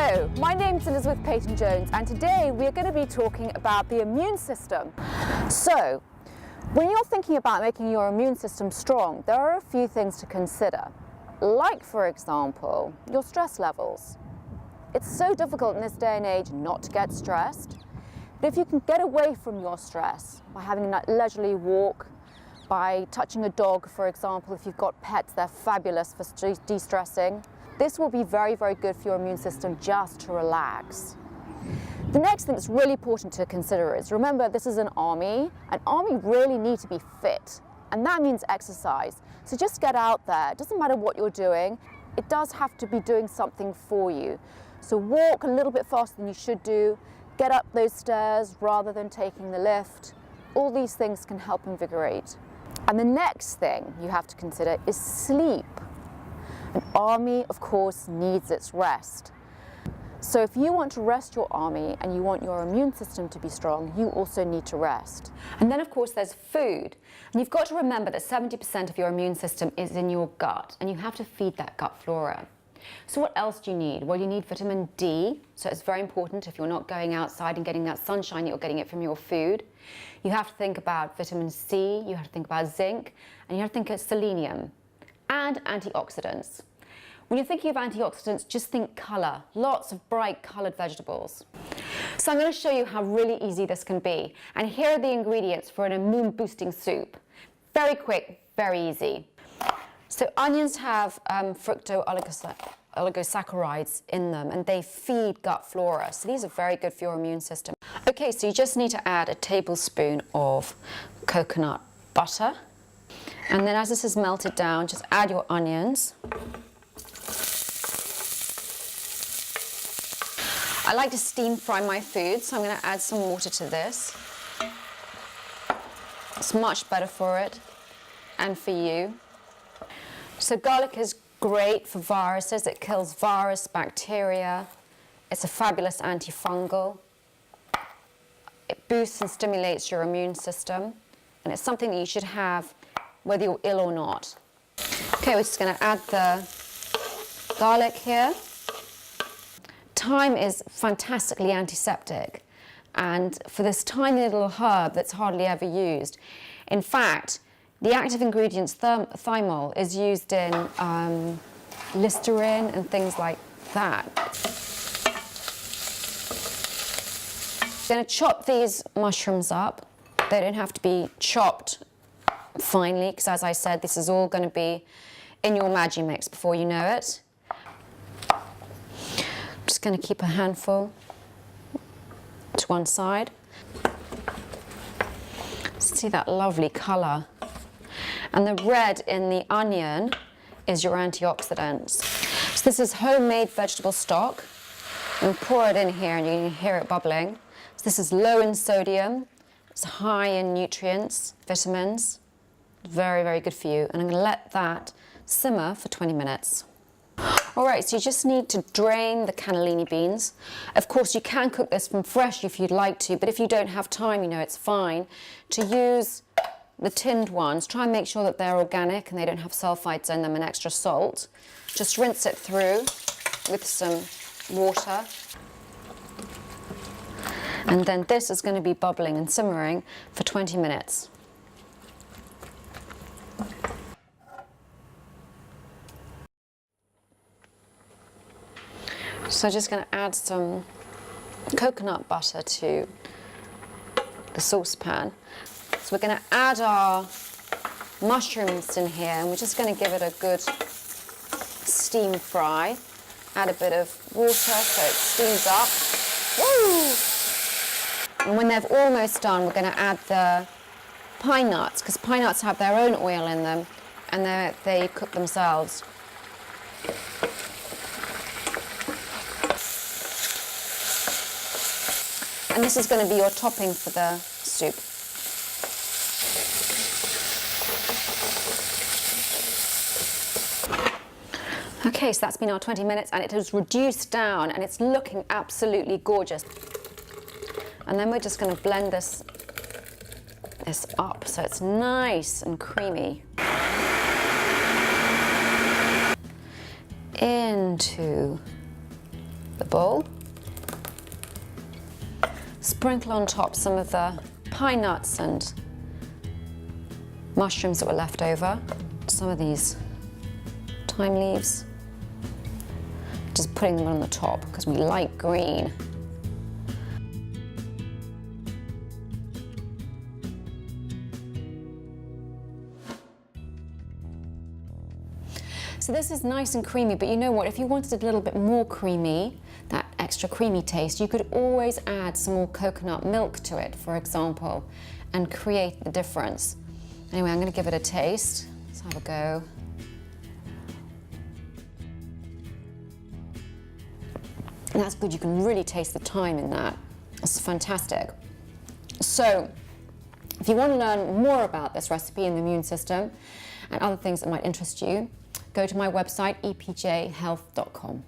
Hello, my name's Elizabeth Peyton-Jones, and today we're going to be talking about the immune system. So, when you're thinking about making your immune system strong, there are a few things to consider. Like, for example, your stress levels. It's so difficult in this day and age not to get stressed. But if you can get away from your stress by having a leisurely walk, by touching a dog, for example, if you've got pets, they're fabulous for de-stressing. This will be very, very good for your immune system just to relax. The next thing that's really important to consider is, remember, this is an army. An army really need to be fit, and that means exercise. So just get out there. It doesn't matter what you're doing. It does have to be doing something for you. So walk a little bit faster than you should do. Get up those stairs rather than taking the lift. All these things can help invigorate. And the next thing you have to consider is sleep. An army, of course, needs its rest. So if you want to rest your army and you want your immune system to be strong, you also need to rest. And then, of course, there's food. And you've got to remember that 70% of your immune system is in your gut, and you have to feed that gut flora. So what else do you need? Well, you need vitamin D, so it's very important if you're not going outside and getting that sunshine, you're getting it from your food. You have to think about vitamin C, you have to think about zinc, and you have to think of selenium and antioxidants. When you're thinking of antioxidants, just think colour, lots of bright coloured vegetables. So I'm going to show you how really easy this can be. And here are the ingredients for an immune boosting soup. Very quick, very easy. So onions have fructooligosaccharides in them, and they feed gut flora. So these are very good for your immune system. Okay, so you just need to add a tablespoon of coconut butter. And then as this is melted down, just add your onions. I like to steam fry my food, so I'm going to add some water to this. It's much better for it and for you. So garlic is great for viruses. It kills virus, bacteria. It's a fabulous antifungal. It boosts and stimulates your immune system, and it's something that you should have whether you're ill or not. Okay, we're just going to add the garlic here. Thyme is fantastically antiseptic, and for this tiny little herb that's hardly ever used. In fact, the active ingredient thymol is used in Listerine and things like that. I'm going to chop these mushrooms up. They don't have to be chopped finely, because as I said, this is all going to be in your Magimix before you know it. I'm just going to keep a handful to one side. See that lovely colour. And the red in the onion is your antioxidants. So this is homemade vegetable stock. And pour it in here and you can hear it bubbling. So this is low in sodium. It's high in nutrients, vitamins. Very, very good for you. And I'm going to let that simmer for 20 minutes. All right, so you just need to drain the cannellini beans. Of course, you can cook this from fresh if you'd like to, but if you don't have time, you know, it's fine to use the tinned ones. Try and make sure that they're organic and they don't have sulfites in them and extra salt. Just rinse it through with some water. And then this is going to be bubbling and simmering for 20 minutes. So I'm just going to add some coconut butter to the saucepan. So we're going to add our mushrooms in here, and we're just going to give it a good steam fry. Add a bit of water so it steams up. Woo! And when they've almost done, we're going to add the pine nuts, because pine nuts have their own oil in them, and they cook themselves. And this is going to be your topping for the soup. Okay, so that's been our 20 minutes and it has reduced down and it's looking absolutely gorgeous. And then we're just going to blend this up so it's nice and creamy. Into the bowl. Sprinkle on top some of the pine nuts and mushrooms that were left over. Some of these thyme leaves. Just putting them on the top because we like green. So this is nice and creamy, but you know what? If you wanted it a little bit more creamy, that extra creamy taste, you could always add some more coconut milk to it, for example, and create the difference. Anyway, I'm going to give it a taste. Let's have a go. And that's good. You can really taste the thyme in that. It's fantastic. So, if you want to learn more about this recipe and the immune system and other things that might interest you, go to my website, epjhealth.com.